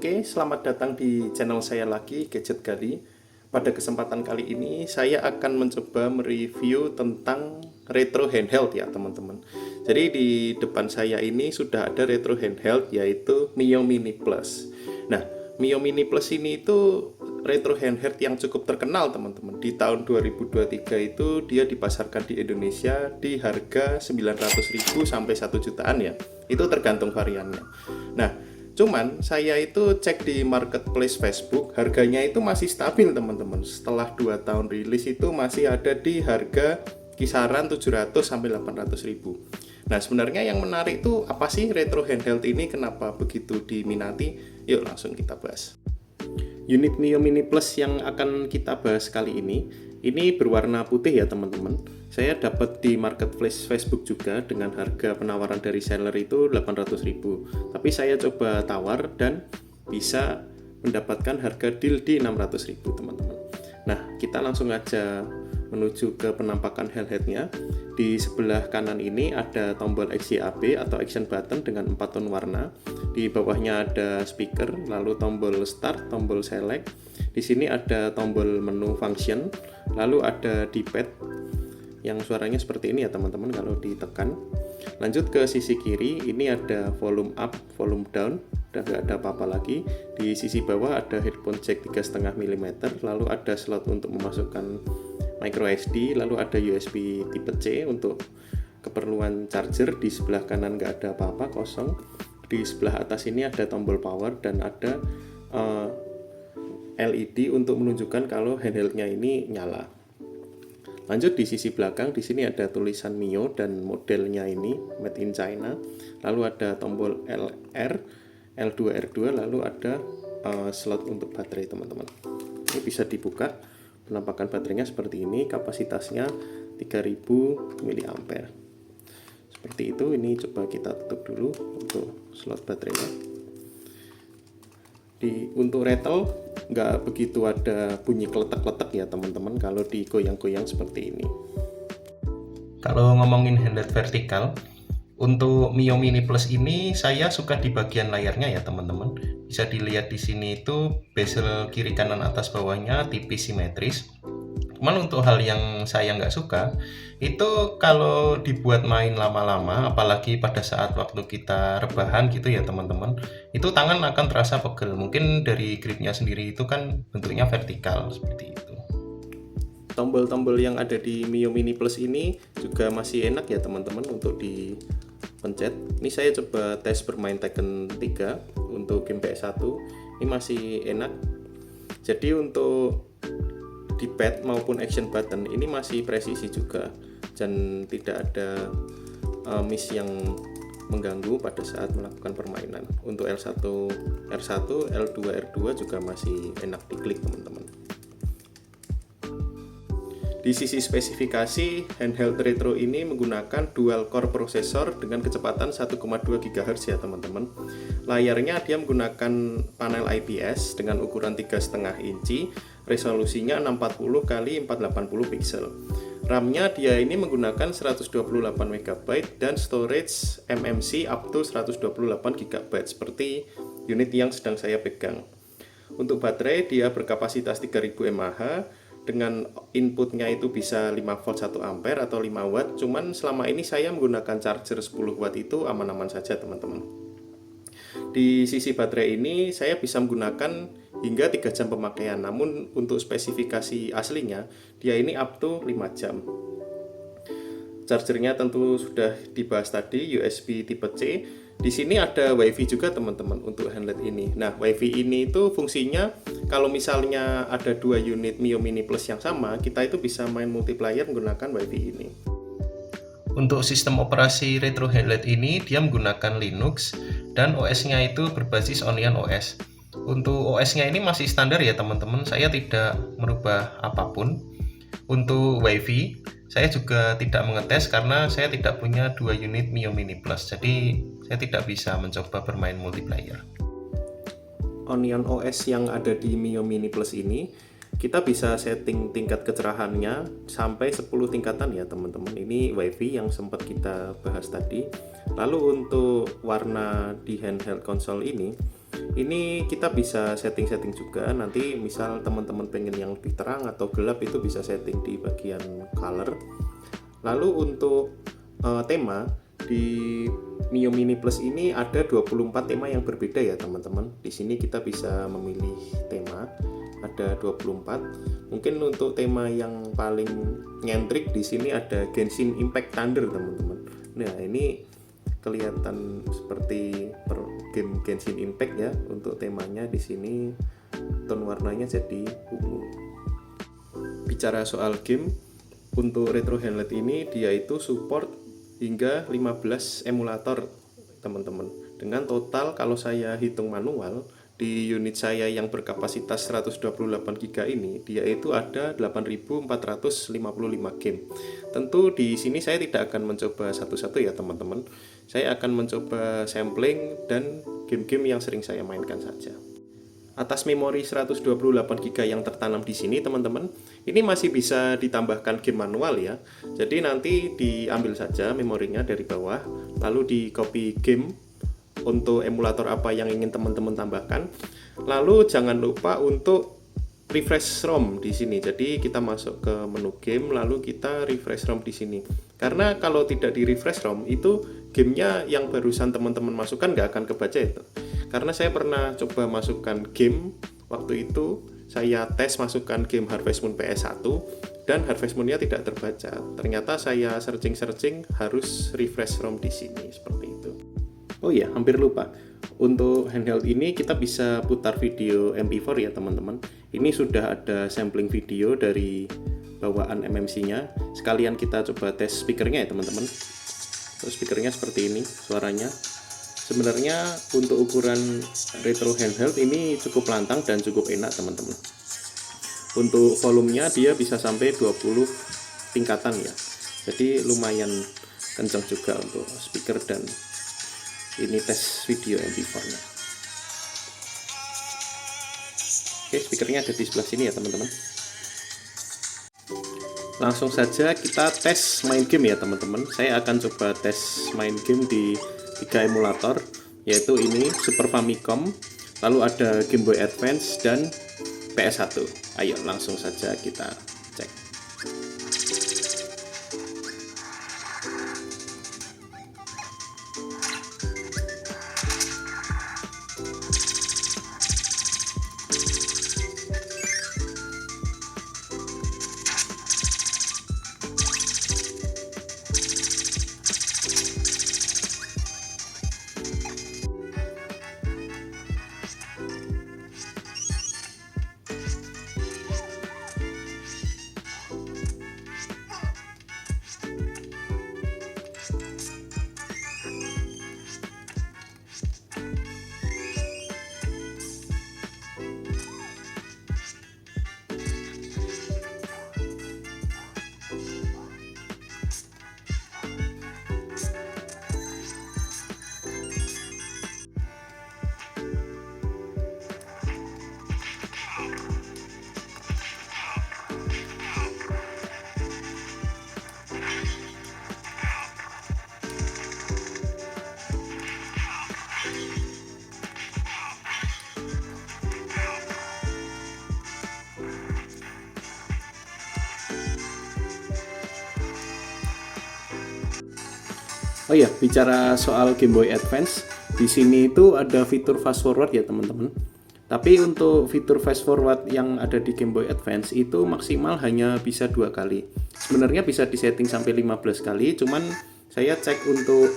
Oke, selamat datang di channel saya lagi, Gadget Gali. Pada kesempatan kali ini, saya akan mencoba mereview tentang retro handheld ya teman-teman. Jadi di depan saya ini sudah ada retro handheld, yaitu Mio Mini Plus. Nah, Mio Mini Plus ini itu retro handheld yang cukup terkenal teman-teman. Di tahun 2023 itu dia dipasarkan di Indonesia di harga 900.000 sampai 1 jutaan ya. Itu tergantung variannya. Nah, cuman saya itu cek di marketplace Facebook, harganya itu masih stabil teman-teman. Setelah 2 tahun rilis itu masih ada di harga kisaran 700 sampai 800.000. Nah, sebenarnya yang menarik itu apa sih retro handheld ini, kenapa begitu diminati? Yuk langsung kita bahas. Unit Mio Mini Plus yang akan kita bahas kali ini berwarna putih ya teman-teman. Saya dapat di marketplace Facebook juga dengan harga penawaran dari seller itu 800.000. Tapi saya coba tawar dan bisa mendapatkan harga deal di 600.000 teman-teman. Nah, kita langsung aja menuju ke penampakan handheldnya. Di sebelah kanan ini ada tombol XYAB atau action button dengan 4 tone warna. Di bawahnya ada speaker, lalu tombol start, tombol select. Di sini ada tombol menu function, lalu ada D-pad yang suaranya seperti ini ya teman-teman kalau ditekan. Lanjut ke sisi kiri, ini ada volume up, volume down, udah nggak ada apa-apa lagi. Di sisi bawah ada headphone jack 3,5 mm, lalu ada slot untuk memasukkan micro SD, lalu ada USB tipe C untuk keperluan charger. Di sebelah kanan nggak ada apa-apa, kosong. Di sebelah atas ini ada tombol power dan ada LED untuk menunjukkan kalau handheldnya ini nyala. Lanjut di sisi belakang, di sini ada tulisan Mio dan modelnya ini made in China. Lalu ada tombol LR, L2, R2, lalu ada slot untuk baterai teman-teman. Ini bisa dibuka, penampakan baterainya seperti ini, kapasitasnya 3000 mAh. Seperti itu, ini coba kita tutup dulu untuk slot baterainya. Untuk rattle nggak begitu ada bunyi kletek-kletek ya teman-teman kalau digoyang-goyang seperti ini. Kalau ngomongin handheld vertikal, untuk Mio Mini Plus ini saya suka di bagian layarnya ya teman-teman. Bisa dilihat di sini itu bezel kiri kanan atas bawahnya tipis simetris. Cuman untuk hal yang saya nggak suka itu kalau dibuat main lama-lama, apalagi pada saat waktu kita rebahan gitu ya teman-teman, itu tangan akan terasa pegel. Mungkin dari gripnya sendiri itu kan bentuknya vertikal seperti itu. Tombol-tombol yang ada di Mio Mini Plus ini juga masih enak ya teman-teman untuk dipencet. Ini saya coba tes bermain Tekken 3 untuk game PS1. Ini masih enak. Jadi untuk D-pad maupun action button ini masih presisi juga dan tidak ada miss yang mengganggu pada saat melakukan permainan. Untuk L1, R1, L2, R2 juga masih enak diklik teman-teman. Di sisi spesifikasi, handheld retro ini menggunakan dual core prosesor dengan kecepatan 1,2 GHz ya teman-teman. Layarnya dia menggunakan panel IPS dengan ukuran 3,5 inci, resolusinya 640 x 480 pixel. RAM-nya dia ini menggunakan 128 MB dan storage MMC up to 128 GB seperti unit yang sedang saya pegang. Untuk baterai dia berkapasitas 3000 mAh. Dengan inputnya itu bisa 5 volt 1 ampere atau 5 watt. Cuman selama ini saya menggunakan charger 10 watt itu aman-aman saja teman-teman. Di sisi baterai ini saya bisa menggunakan hingga 3 jam pemakaian. Namun untuk spesifikasi aslinya dia ini up to 5 jam. Chargernya tentu sudah dibahas tadi, USB tipe C. Di sini ada WiFi juga teman-teman untuk handheld ini. Nah, WiFi ini itu fungsinya kalau misalnya ada 2 unit Mio Mini Plus yang sama, kita itu bisa main multiplayer menggunakan WiFi ini. Untuk sistem operasi retro handheld ini dia menggunakan Linux dan OS-nya itu berbasis Onion OS. Untuk OS-nya ini masih standar ya teman-teman, saya tidak merubah apapun. Untuk WiFi saya juga tidak mengetes karena saya tidak punya 2 unit Mio Mini Plus, jadi saya tidak bisa mencoba bermain multiplayer. Onion OS yang ada di Mio Mini Plus ini kita bisa setting tingkat kecerahannya sampai 10 tingkatan ya teman-teman. Ini WiFi yang sempat kita bahas tadi. Lalu untuk warna di handheld konsol ini Ini kita bisa setting-setting juga, nanti misal teman-teman pengen yang lebih terang atau gelap itu bisa setting di bagian color. Lalu untuk tema di Mio Mini Plus ini ada 24 tema yang berbeda ya teman-teman. Di sini kita bisa memilih tema, ada 24. Mungkin untuk tema yang paling nyentrik di sini ada Genshin Impact Thunder teman-teman. Nah, ini kelihatan seperti game Genshin Impact ya. Untuk temanya di sini tone warnanya jadi ungu. Bicara soal game, untuk Retro Handheld ini dia itu support hingga 15 emulator teman-teman. Dengan total kalau saya hitung manual di unit saya yang berkapasitas 128 GB ini, dia itu ada 8.455 game. Tentu di sini saya tidak akan mencoba satu-satu ya teman-teman. Saya akan mencoba sampling dan game-game yang sering saya mainkan saja. Atas memori 128 GB yang tertanam di sini teman-teman, ini masih bisa ditambahkan game manual ya. Jadi nanti diambil saja memorinya dari bawah, lalu di copy game untuk emulator apa yang ingin teman-teman tambahkan. Lalu jangan lupa untuk refresh ROM di sini. Jadi kita masuk ke menu game, lalu kita refresh ROM di sini. Karena kalau tidak di refresh ROM itu gamenya yang barusan teman-teman masukkan nggak akan kebaca itu. Karena saya pernah coba masukkan game waktu itu, saya tes masukkan game Harvest Moon PS1 dan Harvest Moon-nya tidak terbaca. Ternyata saya searching harus refresh ROM di sini seperti itu. Oh iya, hampir lupa. Untuk handheld ini kita bisa putar video MP4 ya teman-teman. Ini sudah ada sampling video dari bawaan MMC-nya. Sekalian kita coba tes speakernya ya teman-teman. Speakernya seperti ini suaranya. Sebenarnya untuk ukuran retro handheld ini cukup lantang dan cukup enak teman-teman. Untuk volumenya dia bisa sampai 20 tingkatan ya. Jadi lumayan kencang juga untuk speaker, dan ini tes video MP4-nya. Oke, speakernya ada di sebelah sini ya teman-teman. Langsung saja kita tes main game ya teman-teman. Saya akan coba tes main game di 3 emulator, yaitu ini Super Famicom, lalu ada Game Boy Advance dan PS1. Ayo langsung saja kita cek. Oh iya, bicara soal Game Boy Advance, di sini itu ada fitur fast forward ya teman-teman. Tapi untuk fitur fast forward yang ada di Game Boy Advance itu maksimal hanya bisa 2 kali. Sebenarnya bisa disetting sampai 15 kali, cuman saya cek untuk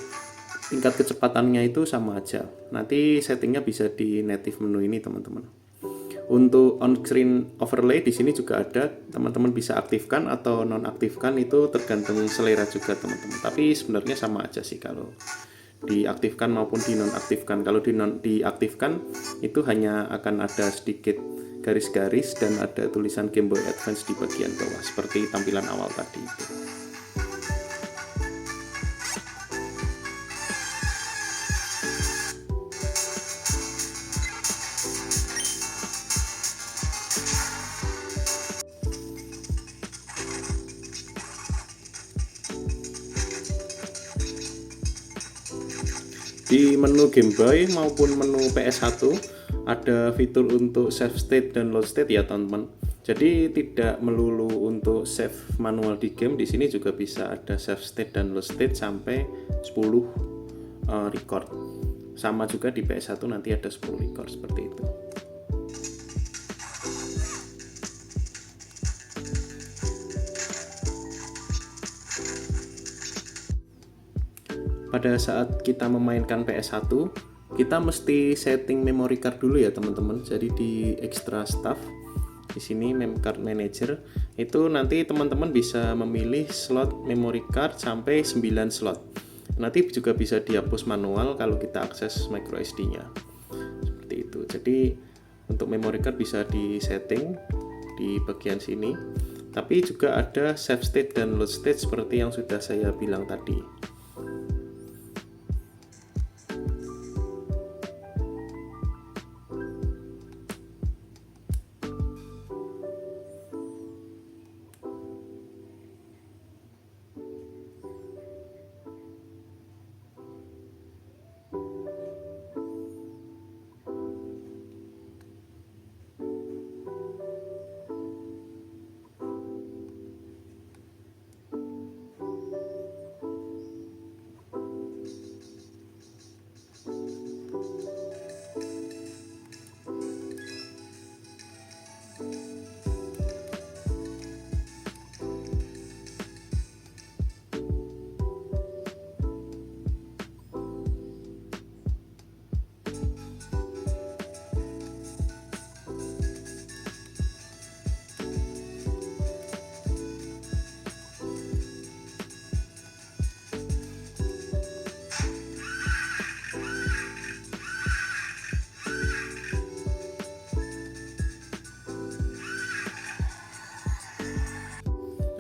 tingkat kecepatannya itu sama aja. Nanti settingnya bisa di native menu ini teman-teman. Untuk on-screen overlay di sini juga ada, teman-teman bisa aktifkan atau nonaktifkan, itu tergantung selera juga teman-teman. Tapi sebenarnya sama aja sih kalau diaktifkan maupun dinonaktifkan. Kalau diaktifkan itu hanya akan ada sedikit garis-garis dan ada tulisan Game Boy Advance di bagian bawah seperti tampilan awal tadi itu. Di menu Game Boy maupun menu PS1 ada fitur untuk save state dan load state ya teman-teman. Jadi tidak melulu untuk save manual di game, di sini juga bisa ada save state dan load state sampai 10 record. Sama juga di PS1 nanti ada 10 record seperti itu. Pada saat kita memainkan PS1, kita mesti setting memory card dulu ya teman-teman. Jadi di extra stuff, di sini memory card manager, itu nanti teman-teman bisa memilih slot memory card sampai 9 slot. Nanti juga bisa dihapus manual kalau kita akses micro SD-nya. Seperti itu. Jadi untuk memory card bisa di setting di bagian sini. Tapi juga ada save state dan load state seperti yang sudah saya bilang tadi.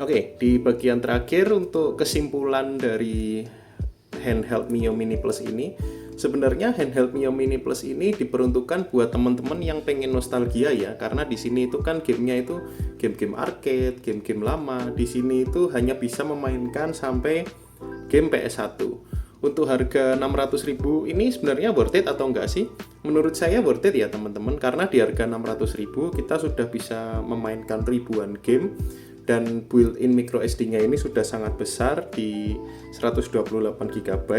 Oke, di bagian terakhir untuk kesimpulan dari handheld Mio Mini Plus ini, sebenarnya handheld Mio Mini Plus ini diperuntukkan buat teman-teman yang pengen nostalgia ya, karena di sini itu kan gamenya itu game-game arcade, game-game lama. Di sini itu hanya bisa memainkan sampai game PS1. Untuk harga 600.000 ini sebenarnya worth it atau enggak sih? Menurut saya worth it ya teman-teman, karena di harga 600.000 kita sudah bisa memainkan ribuan game. Dan built-in micro SD-nya ini sudah sangat besar di 128 GB.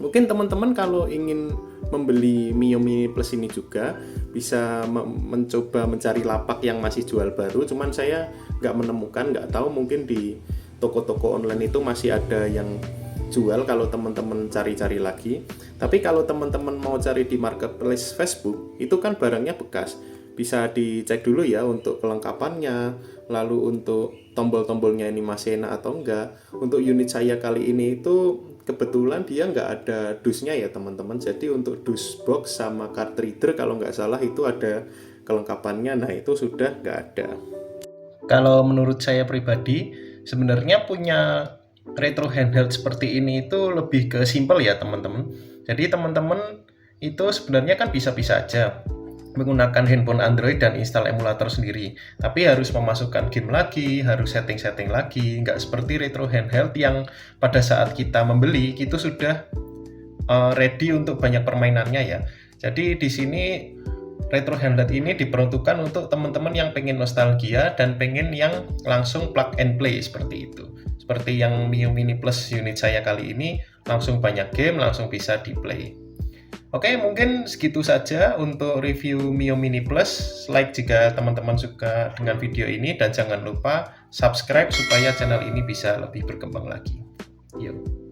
Mungkin teman-teman kalau ingin membeli Mio Mini Plus ini juga bisa mencoba mencari lapak yang masih jual baru. Cuman saya nggak menemukan, nggak tahu mungkin di toko-toko online itu masih ada yang jual kalau teman-teman cari-cari lagi. Tapi kalau teman-teman mau cari di marketplace Facebook, itu kan barangnya bekas. Bisa dicek dulu ya untuk kelengkapannya, lalu untuk tombol-tombolnya ini masih enak atau enggak. Untuk unit saya kali ini itu kebetulan dia nggak ada dusnya ya teman-teman. Jadi untuk dus box sama card reader kalau nggak salah itu ada kelengkapannya. Nah itu sudah nggak ada. Kalau menurut saya pribadi, sebenarnya punya retro handheld seperti ini itu lebih ke simple ya teman-teman. Jadi teman-teman itu sebenarnya kan bisa-bisa aja menggunakan handphone Android dan install emulator sendiri, tapi harus memasukkan game lagi, harus setting-setting lagi, nggak seperti retro handheld yang pada saat kita membeli itu sudah ready untuk banyak permainannya ya. Jadi di sini retro handheld ini diperuntukkan untuk teman-teman yang pengen nostalgia dan pengen yang langsung plug and play seperti itu. Seperti yang Mio Mini Plus unit saya kali ini, langsung banyak game, langsung bisa di play. Oke, mungkin segitu saja untuk review Mio Mini Plus. Like jika teman-teman suka dengan video ini dan jangan lupa subscribe supaya channel ini bisa lebih berkembang lagi. Yuk.